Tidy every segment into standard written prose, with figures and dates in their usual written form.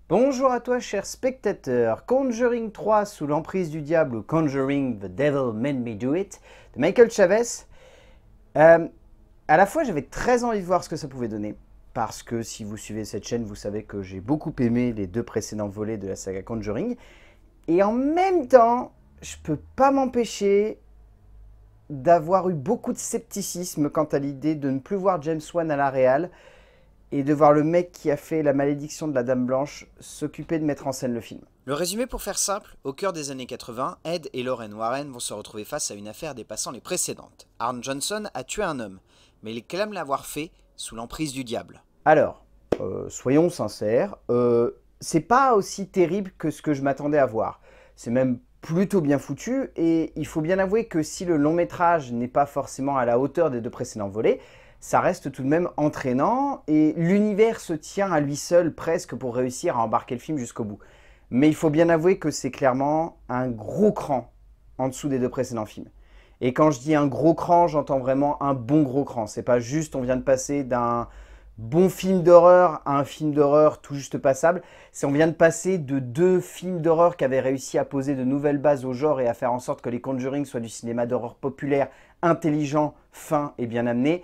Bonjour à toi, cher spectateur. Conjuring 3 sous l'emprise du diable ou Conjuring The Devil Made Me Do It de Michael Chavez. À la fois, j'avais très envie de voir ce que ça pouvait donner. Parce que si vous suivez cette chaîne, vous savez que j'ai beaucoup aimé les deux précédents volets de la saga Conjuring. Et en même temps, je peux pas m'empêcher d'avoir eu beaucoup de scepticisme quant à l'idée de ne plus voir James Wan à la réal et de voir le mec qui a fait La Malédiction de la Dame Blanche s'occuper de mettre en scène le film. Le résumé pour faire simple, au cœur des années 80, Ed et Lorraine Warren vont se retrouver face à une affaire dépassant les précédentes. Arn Johnson a tué un homme, mais il clame l'avoir fait sous l'emprise du diable. Alors, soyons sincères, c'est pas aussi terrible que ce que je m'attendais à voir. C'est même plutôt bien foutu, et il faut bien avouer que si le long métrage n'est pas forcément à la hauteur des deux précédents volets, ça reste tout de même entraînant, et l'univers se tient à lui seul presque pour réussir à embarquer le film jusqu'au bout. Mais il faut bien avouer que c'est clairement un gros cran en dessous des deux précédents films. Et quand je dis un gros cran, j'entends vraiment un bon gros cran. C'est pas juste on vient de passer d'un bon film d'horreur à un film d'horreur tout juste passable. On vient de passer de deux films d'horreur qui avaient réussi à poser de nouvelles bases au genre et à faire en sorte que les Conjuring soient du cinéma d'horreur populaire, intelligent, fin et bien amené,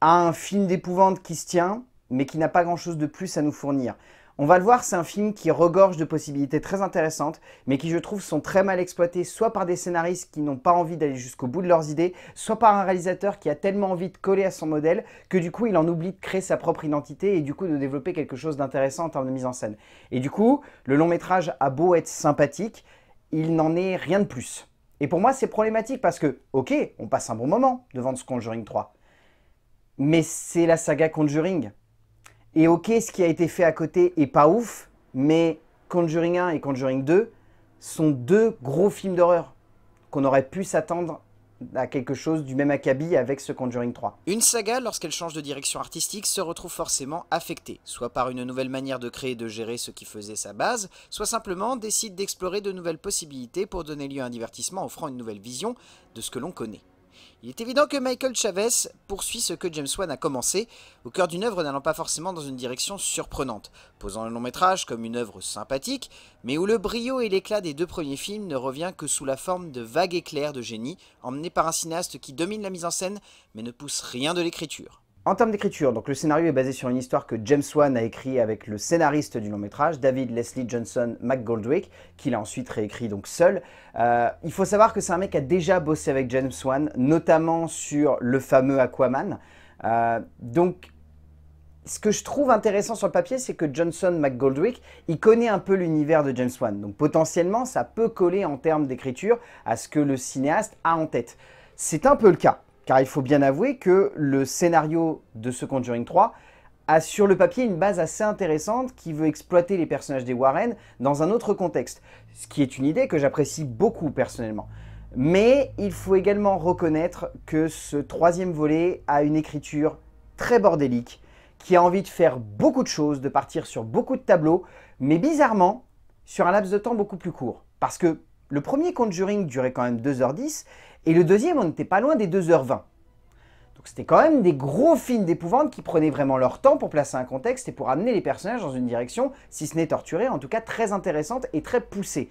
à un film d'épouvante qui se tient, mais qui n'a pas grand-chose de plus à nous fournir. On va le voir, c'est un film qui regorge de possibilités très intéressantes, mais qui je trouve sont très mal exploitées, soit par des scénaristes qui n'ont pas envie d'aller jusqu'au bout de leurs idées, soit par un réalisateur qui a tellement envie de coller à son modèle, que du coup il en oublie de créer sa propre identité et du coup de développer quelque chose d'intéressant en termes de mise en scène. Et du coup, le long métrage a beau être sympathique, il n'en est rien de plus. Et pour moi c'est problématique parce que, ok, on passe un bon moment devant ce Conjuring 3, mais c'est la saga Conjuring. Et ok, ce qui a été fait à côté est pas ouf, mais Conjuring 1 et Conjuring 2 sont deux gros films d'horreur qu'on aurait pu s'attendre à quelque chose du même acabit avec ce Conjuring 3. Une saga, lorsqu'elle change de direction artistique, se retrouve forcément affectée, soit par une nouvelle manière de créer et de gérer ce qui faisait sa base, soit simplement décide d'explorer de nouvelles possibilités pour donner lieu à un divertissement offrant une nouvelle vision de ce que l'on connaît. Il est évident que Michael Chavez poursuit ce que James Wan a commencé, au cœur d'une œuvre n'allant pas forcément dans une direction surprenante, posant le long métrage comme une œuvre sympathique, mais où le brio et l'éclat des deux premiers films ne revient que sous la forme de vagues éclairs de génie, emmenés par un cinéaste qui domine la mise en scène, mais ne pousse rien de l'écriture. En termes d'écriture, donc le scénario est basé sur une histoire que James Wan a écrit avec le scénariste du long métrage, David Leslie Johnson McGoldrick, qu'il a ensuite réécrit donc seul. Il faut savoir que c'est un mec qui a déjà bossé avec James Wan, notamment sur le fameux Aquaman. Donc ce que je trouve intéressant sur le papier, c'est que Johnson McGoldrick, il connaît un peu l'univers de James Wan. Donc potentiellement, ça peut coller en termes d'écriture à ce que le cinéaste a en tête. C'est un peu le cas. Car il faut bien avouer que le scénario de ce Conjuring 3 a sur le papier une base assez intéressante qui veut exploiter les personnages des Warren dans un autre contexte. Ce qui est une idée que j'apprécie beaucoup personnellement. Mais il faut également reconnaître que ce troisième volet a une écriture très bordélique, qui a envie de faire beaucoup de choses, de partir sur beaucoup de tableaux, mais bizarrement, sur un laps de temps beaucoup plus court. Parce que le premier Conjuring durait quand même 2h10, et le deuxième, on n'était pas loin des 2h20. Donc c'était quand même des gros films d'épouvante qui prenaient vraiment leur temps pour placer un contexte et pour amener les personnages dans une direction, si ce n'est torturée, en tout cas très intéressante et très poussée.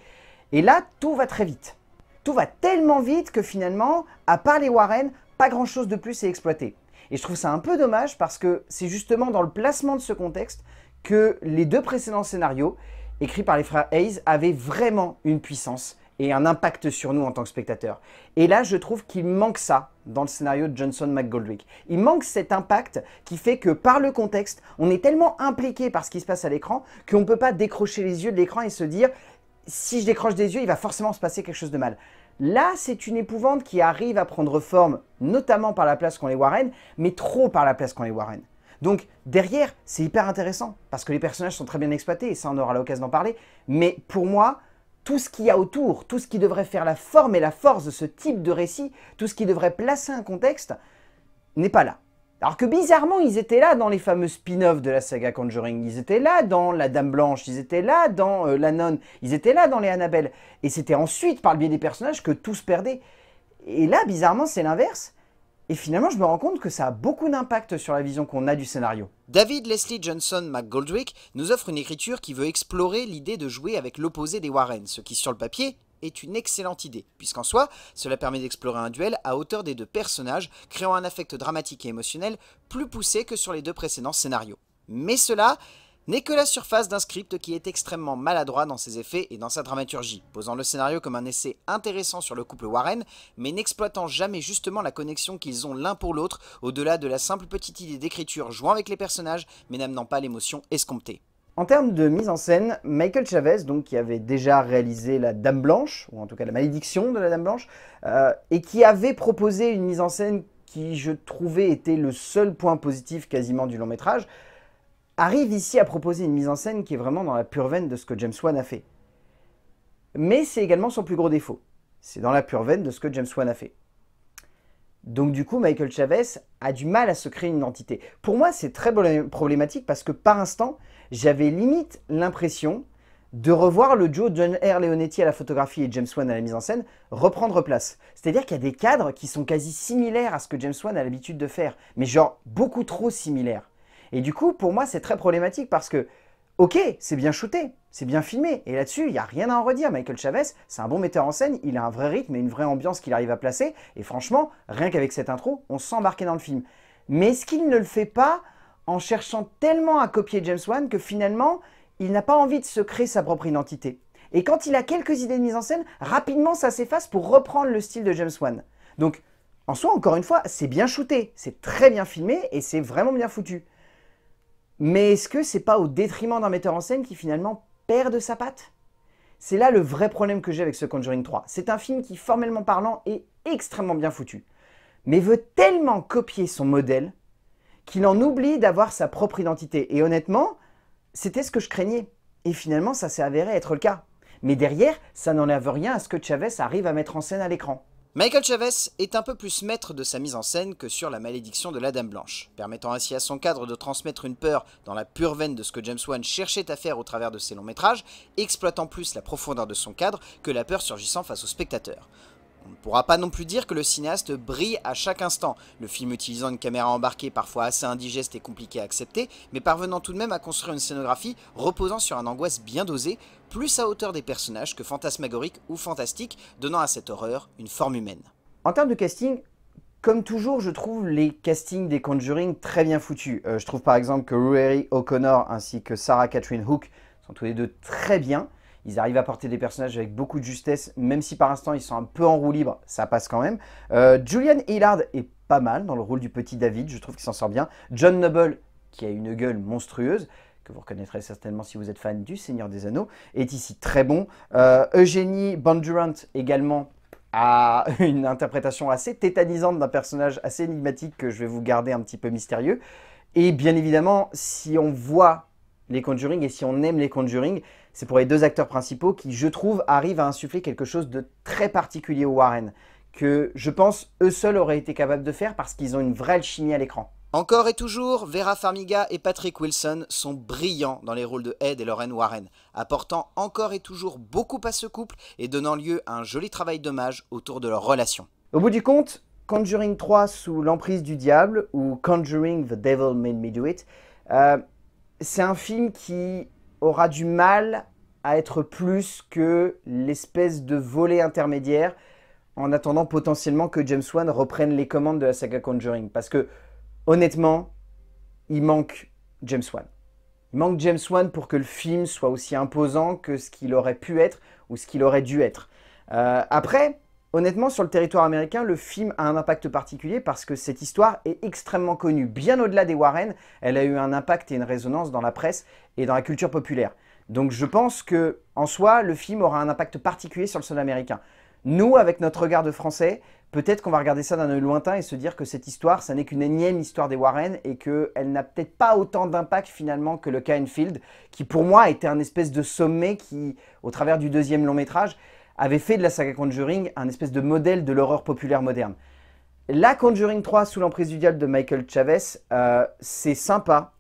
Et là, tout va très vite. Tout va tellement vite que finalement, à part les Warren, pas grand chose de plus est exploité. Et je trouve ça un peu dommage parce que c'est justement dans le placement de ce contexte que les deux précédents scénarios, écrits par les frères Hayes, avaient vraiment une puissance et un impact sur nous en tant que spectateurs. Et là, je trouve qu'il manque ça dans le scénario de Johnson McGoldrick. Il manque cet impact qui fait que par le contexte, on est tellement impliqué par ce qui se passe à l'écran qu'on ne peut pas décrocher les yeux de l'écran et se dire « si je décroche des yeux, il va forcément se passer quelque chose de mal ». Là, c'est une épouvante qui arrive à prendre forme, notamment par la place qu'ont les Warren, mais trop par la place qu'ont les Warren. Donc derrière, c'est hyper intéressant, parce que les personnages sont très bien exploités, et ça on aura l'occasion d'en parler, mais pour moi, tout ce qu'il y a autour, tout ce qui devrait faire la forme et la force de ce type de récit, tout ce qui devrait placer un contexte, n'est pas là. Alors que bizarrement, ils étaient là dans les fameux spin-offs de la saga Conjuring, ils étaient là dans La Dame Blanche, ils étaient là dans La Nonne, ils étaient là dans les Annabelle. Et c'était ensuite, par le biais des personnages, que tout se perdait. Et là, bizarrement, c'est l'inverse. Et finalement, je me rends compte que ça a beaucoup d'impact sur la vision qu'on a du scénario. David Leslie Johnson McGoldrick nous offre une écriture qui veut explorer l'idée de jouer avec l'opposé des Warren, ce qui sur le papier est une excellente idée, puisqu'en soi, cela permet d'explorer un duel à hauteur des deux personnages, créant un affect dramatique et émotionnel plus poussé que sur les deux précédents scénarios. Mais cela n'est que la surface d'un script qui est extrêmement maladroit dans ses effets et dans sa dramaturgie, posant le scénario comme un essai intéressant sur le couple Warren, mais n'exploitant jamais justement la connexion qu'ils ont l'un pour l'autre, au-delà de la simple petite idée d'écriture jouant avec les personnages, mais n'amenant pas l'émotion escomptée. En termes de mise en scène, Michael Chavez, donc, qui avait déjà réalisé La Dame Blanche, ou en tout cas La Malédiction de la Dame Blanche, et qui avait proposé une mise en scène qui, je trouvais, était le seul point positif quasiment du long métrage, arrive ici à proposer une mise en scène qui est vraiment dans la pure veine de ce que James Wan a fait. Mais c'est également son plus gros défaut. C'est dans la pure veine de ce que James Wan a fait. Donc du coup, Michael Chavez a du mal à se créer une identité. Pour moi, c'est très problématique parce que par instant, j'avais limite l'impression de revoir le duo John R. Leonetti à la photographie et James Wan à la mise en scène reprendre place. C'est-à-dire qu'il y a des cadres qui sont quasi similaires à ce que James Wan a l'habitude de faire, mais genre beaucoup trop similaires. Et du coup, pour moi, c'est très problématique parce que, ok, c'est bien shooté, c'est bien filmé, et là-dessus, il n'y a rien à en redire. Michael Chavez, c'est un bon metteur en scène, il a un vrai rythme et une vraie ambiance qu'il arrive à placer, et franchement, rien qu'avec cette intro, on se sent embarqué dans le film. Mais est-ce qu'il ne le fait pas en cherchant tellement à copier James Wan que finalement, il n'a pas envie de se créer sa propre identité? Et quand il a quelques idées de mise en scène, rapidement ça s'efface pour reprendre le style de James Wan. Donc, en soi, encore une fois, c'est bien shooté, c'est très bien filmé, et c'est vraiment bien foutu. Mais est-ce que c'est pas au détriment d'un metteur en scène qui finalement perd de sa patte? C'est là le vrai problème que j'ai avec ce Conjuring 3. C'est un film qui, formellement parlant, est extrêmement bien foutu, mais veut tellement copier son modèle qu'il en oublie d'avoir sa propre identité. Et honnêtement, c'était ce que je craignais. Et finalement, ça s'est avéré être le cas. Mais derrière, ça n'enlève rien à ce que Chavez arrive à mettre en scène à l'écran. Michael Chavez est un peu plus maître de sa mise en scène que sur La Malédiction de la Dame Blanche, permettant ainsi à son cadre de transmettre une peur dans la pure veine de ce que James Wan cherchait à faire au travers de ses longs métrages, exploitant plus la profondeur de son cadre que la peur surgissant face au spectateur. On ne pourra pas non plus dire que le cinéaste brille à chaque instant, le film utilisant une caméra embarquée parfois assez indigeste et compliquée à accepter, mais parvenant tout de même à construire une scénographie reposant sur une angoisse bien dosée, plus à hauteur des personnages que fantasmagorique ou fantastique, donnant à cette horreur une forme humaine. En termes de casting, comme toujours, je trouve les castings des Conjuring très bien foutus. Je trouve par exemple que Ruairi O'Connor ainsi que Sarah Catherine Hook sont tous les deux très bien. Ils arrivent à porter des personnages avec beaucoup de justesse, même si par instant ils sont un peu en roue libre, ça passe quand même. Julian Hillard est pas mal dans le rôle du petit David, je trouve qu'il s'en sort bien. John Noble, qui a une gueule monstrueuse, que vous reconnaîtrez certainement si vous êtes fan du Seigneur des Anneaux, est ici très bon. Eugénie Bondurant également a une interprétation assez tétanisante d'un personnage assez énigmatique que je vais vous garder un petit peu mystérieux. Et bien évidemment, si on voit les Conjuring et si on aime les Conjuring, c'est pour les deux acteurs principaux qui, je trouve, arrivent à insuffler quelque chose de très particulier aux Warren, que je pense eux seuls auraient été capables de faire parce qu'ils ont une vraie alchimie à l'écran. Encore et toujours, Vera Farmiga et Patrick Wilson sont brillants dans les rôles de Ed et Lorraine Warren, apportant encore et toujours beaucoup à ce couple et donnant lieu à un joli travail d'hommage autour de leur relation. Au bout du compte, Conjuring 3 sous l'emprise du diable, ou Conjuring The Devil Made Me Do It, c'est un film qui aura du mal à être plus que l'espèce de volet intermédiaire en attendant potentiellement que James Wan reprenne les commandes de la saga Conjuring. Parce que, honnêtement, il manque James Wan. Il manque James Wan pour que le film soit aussi imposant que ce qu'il aurait pu être ou ce qu'il aurait dû être. Après, honnêtement, sur le territoire américain, le film a un impact particulier parce que cette histoire est extrêmement connue. Bien au-delà des Warren, elle a eu un impact et une résonance dans la presse et dans la culture populaire. Donc je pense que, en soi, le film aura un impact particulier sur le sol américain. Nous, avec notre regard de français, peut-être qu'on va regarder ça d'un œil lointain et se dire que cette histoire, ça n'est qu'une énième histoire des Warren et qu'elle n'a peut-être pas autant d'impact finalement que le cas Enfield, qui pour moi était un espèce de sommet qui, au travers du deuxième long métrage, avait fait de la saga Conjuring un espèce de modèle de l'horreur populaire moderne. La Conjuring 3 sous l'emprise du diable de Michael Chavez, c'est sympa,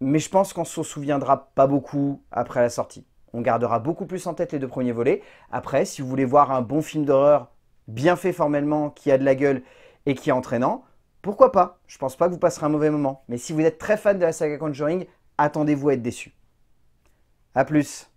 mais je pense qu'on s'en souviendra pas beaucoup après la sortie. On gardera beaucoup plus en tête les deux premiers volets. Après, si vous voulez voir un bon film d'horreur bien fait formellement, qui a de la gueule et qui est entraînant, pourquoi pas? Je pense pas que vous passerez un mauvais moment. Mais si vous êtes très fan de la saga Conjuring, attendez-vous à être déçu. A plus.